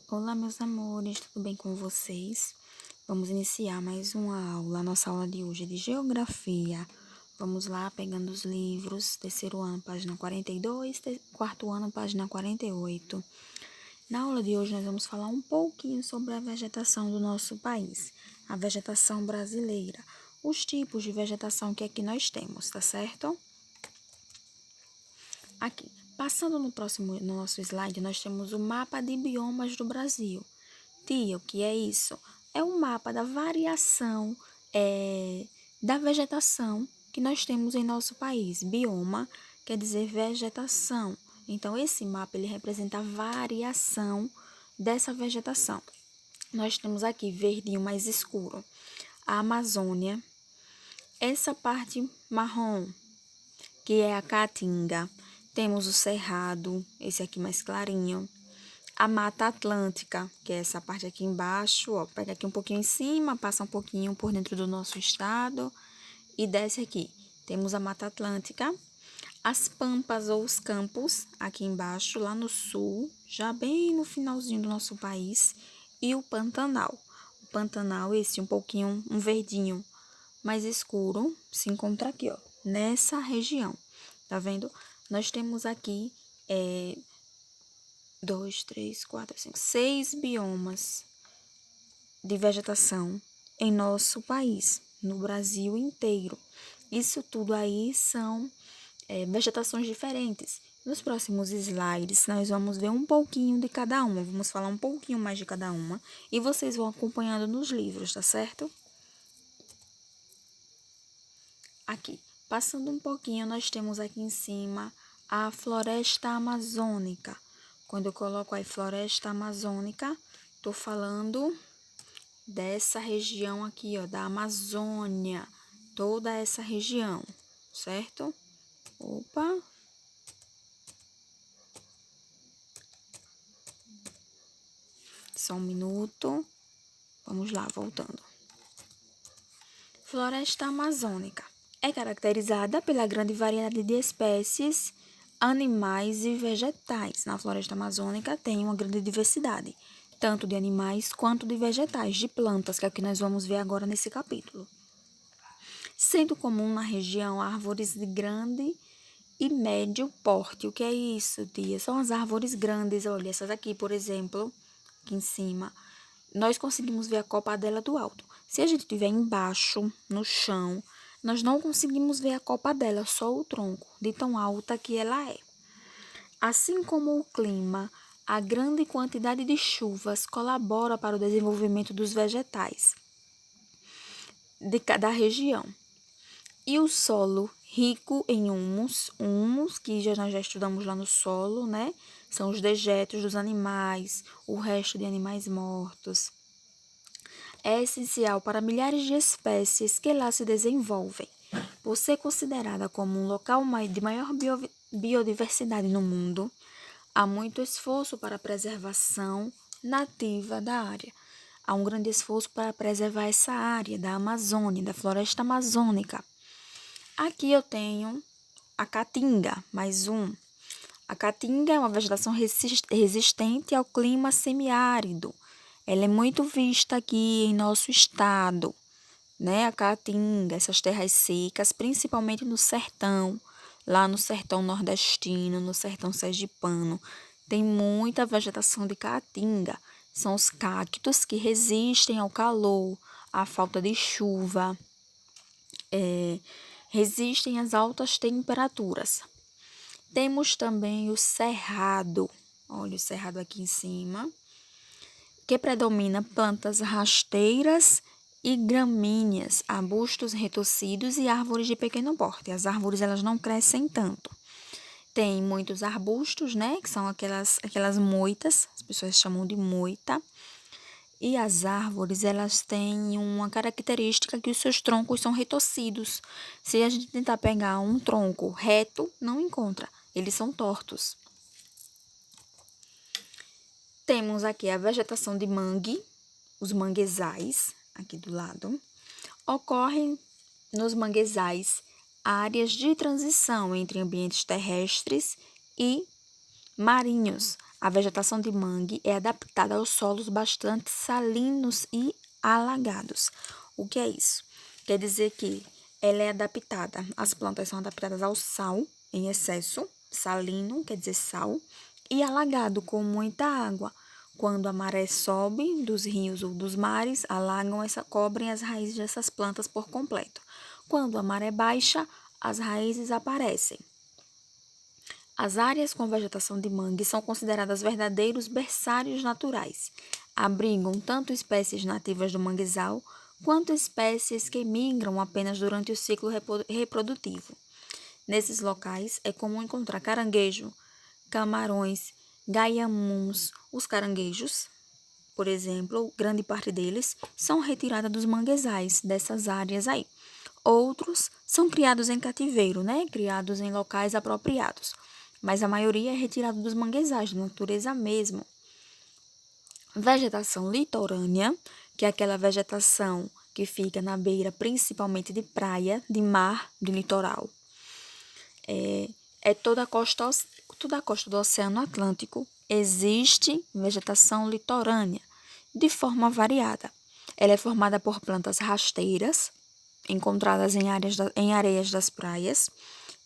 Olá, meus amores, tudo bem com vocês? Vamos iniciar mais uma aula. Nossa aula de hoje é de Geografia. Vamos lá, pegando os livros, terceiro ano, página 42, quarto ano, página 48. Na aula de hoje, nós vamos falar um pouquinho sobre a vegetação do nosso país, a vegetação brasileira, os tipos de vegetação que aqui nós temos, tá certo? Aqui, passando no nosso slide, nós temos o mapa de biomas do Brasil. Tia, o que é isso? É um mapa da variação da vegetação que nós temos em nosso país. Bioma quer dizer vegetação. Então, esse mapa ele representa a variação dessa vegetação. Nós temos aqui verdinho mais escuro, a Amazônia. Essa parte marrom, que é a Caatinga. Temos o Cerrado, esse aqui mais clarinho. A Mata Atlântica, que é essa parte aqui embaixo, ó, pega aqui um pouquinho em cima, passa um pouquinho por dentro do nosso estado e desce aqui. Temos a Mata Atlântica, as Pampas ou os Campos, aqui embaixo, lá no sul, já bem no finalzinho do nosso país, e o Pantanal. O Pantanal, esse um pouquinho, um verdinho mais escuro, se encontra aqui, ó, nessa região. Tá vendo? Nós temos aqui 6 biomas de vegetação em nosso país, no Brasil inteiro. Isso tudo aí são vegetações diferentes. Nos próximos slides, nós vamos ver um pouquinho de cada uma, vamos falar um pouquinho mais de cada uma, e vocês vão acompanhando nos livros, tá certo? Aqui, passando um pouquinho, nós temos aqui em cima a floresta amazônica. Quando eu coloco aí floresta amazônica, tô falando dessa região aqui, ó, da Amazônia, toda essa região, certo? Opa! Só um minuto. Vamos lá, voltando. Floresta amazônica é caracterizada pela grande variedade de espécies, animais e vegetais. Na floresta amazônica tem uma grande diversidade, tanto de animais quanto de vegetais, de plantas, que é o que nós vamos ver agora nesse capítulo. Sendo comum na região árvores de grande e médio porte. O que é isso, tia? São as árvores grandes. Olha, essas aqui, por exemplo, aqui em cima, nós conseguimos ver a copa dela do alto. Se a gente estiver embaixo, no chão, nós não conseguimos ver a copa dela, só o tronco, de tão alta que ela é. Assim como o clima, a grande quantidade de chuvas colabora para o desenvolvimento dos vegetais da região. E o solo rico em humus que nós já estudamos lá no solo, né? São os dejetos dos animais, o resto de animais mortos. É essencial para milhares de espécies que lá se desenvolvem. Por ser considerada como um local de maior biodiversidade no mundo, há muito esforço para a preservação nativa da área. Há um grande esforço para preservar essa área da Amazônia, da floresta amazônica. Aqui eu tenho a caatinga, mais um. A caatinga é uma vegetação resistente ao clima semiárido. Ela é muito vista aqui em nosso estado, né? A caatinga, essas terras secas, principalmente no sertão, lá no sertão nordestino, no sertão sergipano, tem muita vegetação de caatinga. São os cactos que resistem ao calor, à falta de chuva, resistem às altas temperaturas. Temos também o cerrado, olha o cerrado aqui em cima, que predomina plantas rasteiras e gramíneas, arbustos retorcidos e árvores de pequeno porte. As árvores elas não crescem tanto. Tem muitos arbustos, né, que são aquelas moitas, as pessoas chamam de moita. E as árvores, elas têm uma característica que os seus troncos são retorcidos. Se a gente tentar pegar um tronco reto, não encontra, eles são tortos. Temos aqui a vegetação de mangue, os manguezais, aqui do lado. Ocorrem nos manguezais áreas de transição entre ambientes terrestres e marinhos. A vegetação de mangue é adaptada aos solos bastante salinos e alagados. O que é isso? Quer dizer que ela é adaptada, as plantas são adaptadas ao sal em excesso, salino, quer dizer sal, e alagado com muita água. Quando a maré sobe dos rios ou dos mares, cobrem as raízes dessas plantas por completo. Quando a maré baixa, as raízes aparecem. As áreas com vegetação de mangue são consideradas verdadeiros berçários naturais. Abrigam tanto espécies nativas do manguezal, quanto espécies que migram apenas durante o ciclo reprodutivo. Nesses locais é comum encontrar caranguejo, camarões, gaiamuns. Os caranguejos, por exemplo, grande parte deles são retirados dos manguezais dessas áreas aí. Outros são criados em cativeiro, criados em locais apropriados. Mas a maioria é retirada dos manguezais, da natureza mesmo. Vegetação litorânea, que é aquela vegetação que fica na beira principalmente de praia, de mar, de litoral. Toda a costa do Oceano Atlântico existe vegetação litorânea, de forma variada. Ela é formada por plantas rasteiras, encontradas em areias das praias,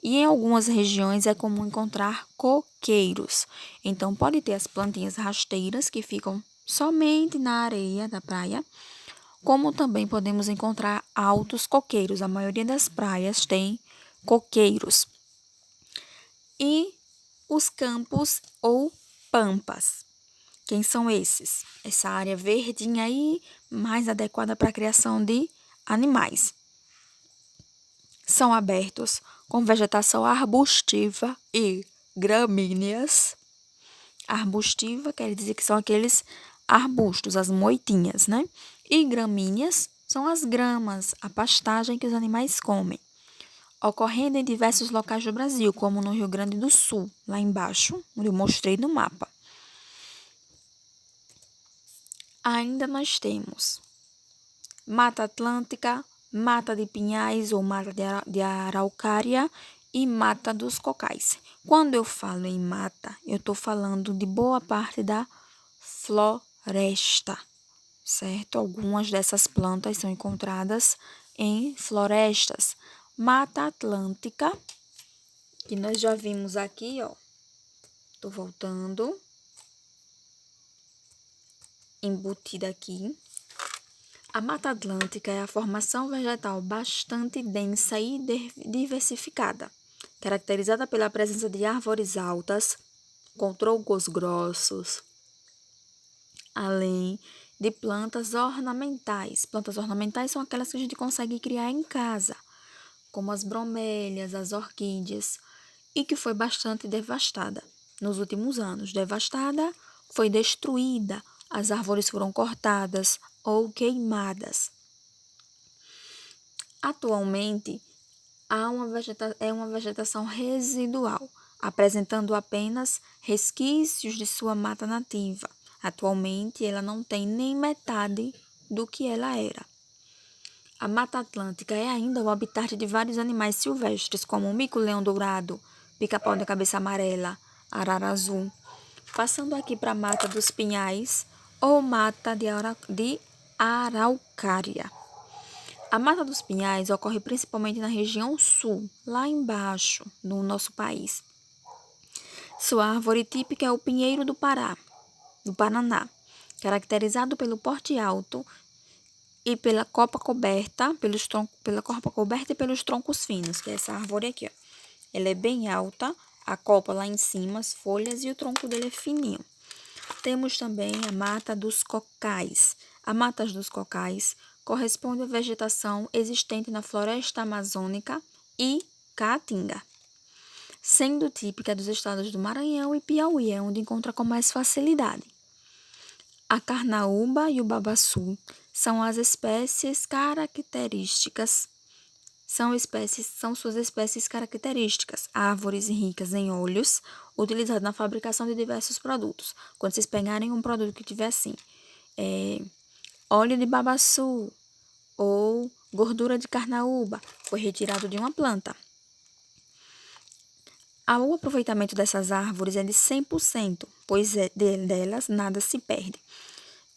e em algumas regiões é comum encontrar coqueiros. Então, pode ter as plantinhas rasteiras que ficam somente na areia da praia, como também podemos encontrar altos coqueiros. A maioria das praias tem coqueiros. E os campos ou pampas. Quem são esses? Essa área verdinha aí, mais adequada para a criação de animais. São abertos com vegetação arbustiva e gramíneas. Arbustiva quer dizer que são aqueles arbustos, as moitinhas, E gramíneas são as gramas, a pastagem que os animais comem. Ocorrendo em diversos locais do Brasil, como no Rio Grande do Sul, lá embaixo, onde eu mostrei no mapa. Ainda nós temos Mata Atlântica, Mata de Pinhais ou Mata de Araucária e Mata dos Cocais. Quando eu falo em mata, eu estou falando de boa parte da floresta, certo? Algumas dessas plantas são encontradas em florestas. Mata Atlântica, que nós já vimos aqui, ó. Tô voltando. Embutida aqui. A Mata Atlântica é a formação vegetal bastante densa e diversificada, caracterizada pela presença de árvores altas, com troncos grossos, além de plantas ornamentais. Plantas ornamentais são aquelas que a gente consegue criar em casa, como as bromélias, as orquídeas, e que foi bastante devastada nos últimos anos. Devastada, foi destruída, as árvores foram cortadas ou queimadas. Atualmente, é uma vegetação residual, apresentando apenas resquícios de sua mata nativa. Atualmente, ela não tem nem metade do que ela era. A Mata Atlântica é ainda o habitat de vários animais silvestres, como o mico-leão dourado, pica-pau de cabeça amarela, arara azul. Passando aqui para a Mata dos Pinhais ou Mata de Araucária. A Mata dos Pinhais ocorre principalmente na região sul, lá embaixo no nosso país. Sua árvore típica é o pinheiro do Pará, do Paraná, caracterizado pelo porte alto e pela copa coberta e pelos troncos finos, que é essa árvore aqui, ó. Ela é bem alta, a copa lá em cima, as folhas, e o tronco dele é fininho. Temos também a Mata dos Cocais. A Mata dos Cocais corresponde à vegetação existente na floresta amazônica e Caatinga, sendo típica dos estados do Maranhão e Piauí, é onde encontra com mais facilidade. A carnaúba e o babaçu são as espécies características. São suas espécies características, árvores ricas em óleos, utilizadas na fabricação de diversos produtos. Quando vocês pegarem um produto que tiver assim, óleo de babaçu ou gordura de carnaúba, foi retirado de uma planta. O aproveitamento dessas árvores é de 100%, pois delas nada se perde.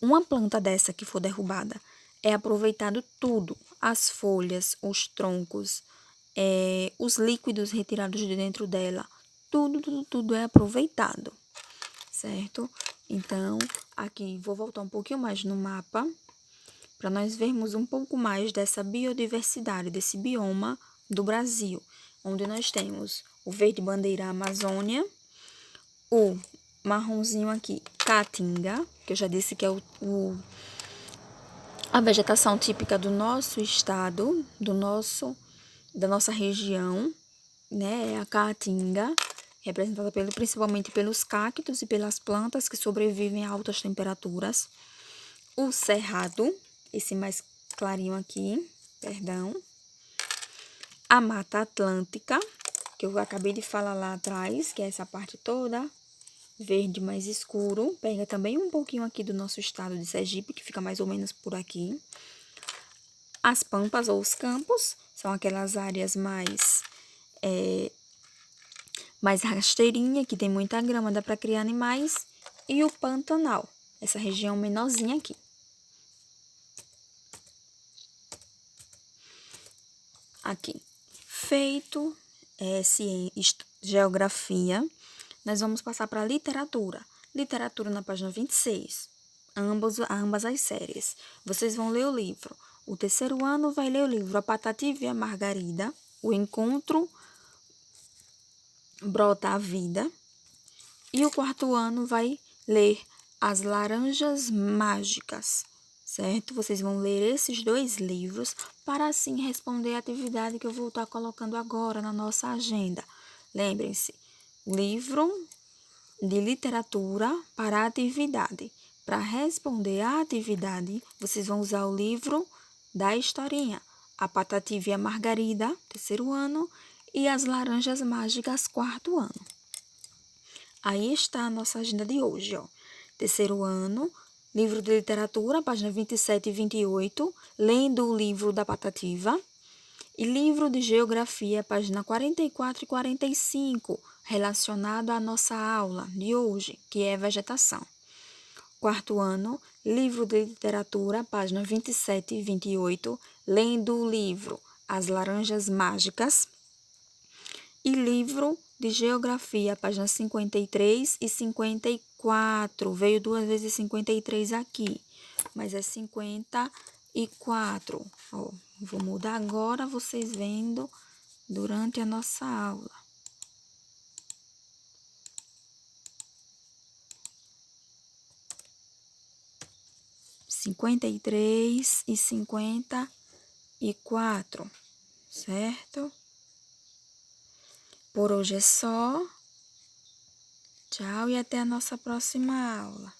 Uma planta dessa que for derrubada, é aproveitado tudo, as folhas, os troncos, os líquidos retirados de dentro dela, tudo é aproveitado, certo? Então, aqui vou voltar um pouquinho mais no mapa, para nós vermos um pouco mais dessa biodiversidade, desse bioma do Brasil, onde nós temos o verde bandeira Amazônia, o marronzinho aqui, Caatinga, que eu já disse que é a vegetação típica do nosso estado, da nossa região, né? É a Caatinga, representada principalmente pelos cactos e pelas plantas que sobrevivem a altas temperaturas. O Cerrado, esse mais clarinho aqui, perdão. A Mata Atlântica, que eu acabei de falar lá atrás, que é essa parte toda verde mais escuro. Pega também um pouquinho aqui do nosso estado de Sergipe, que fica mais ou menos por aqui. As pampas ou os campos são aquelas áreas mais rasteirinha, que tem muita grama, dá para criar animais. E o Pantanal, essa região menorzinha aqui. Aqui. Feito geografia, nós vamos passar para literatura. Literatura na página 26. Ambas as séries. Vocês vão ler o livro. O terceiro ano vai ler o livro A Patativa e a Margarida, O Encontro Brota a Vida. E o quarto ano vai ler As Laranjas Mágicas, certo? Vocês vão ler esses 2 livros para assim responder a atividade que eu vou estar colocando agora na nossa agenda. Lembrem-se, livro de literatura para a atividade. Para responder à atividade, vocês vão usar o livro da historinha, A Patativa e a Margarida, terceiro ano, e As Laranjas Mágicas, quarto ano. Aí está a nossa agenda de hoje, ó. Terceiro ano, livro de literatura, página 27 e 28, lendo o livro da Patativa. E livro de geografia, página 44 e 45, relacionado à nossa aula de hoje, que é vegetação. Quarto ano, livro de literatura, página 27 e 28, lendo o livro As Laranjas Mágicas. E livro de geografia, página 53 e 54. Veio 2 vezes 53 aqui, mas é 54. Ó, vou mudar agora, vocês vendo durante a nossa aula. Cinquenta e 54, certo? Por hoje é só. Tchau e até a nossa próxima aula.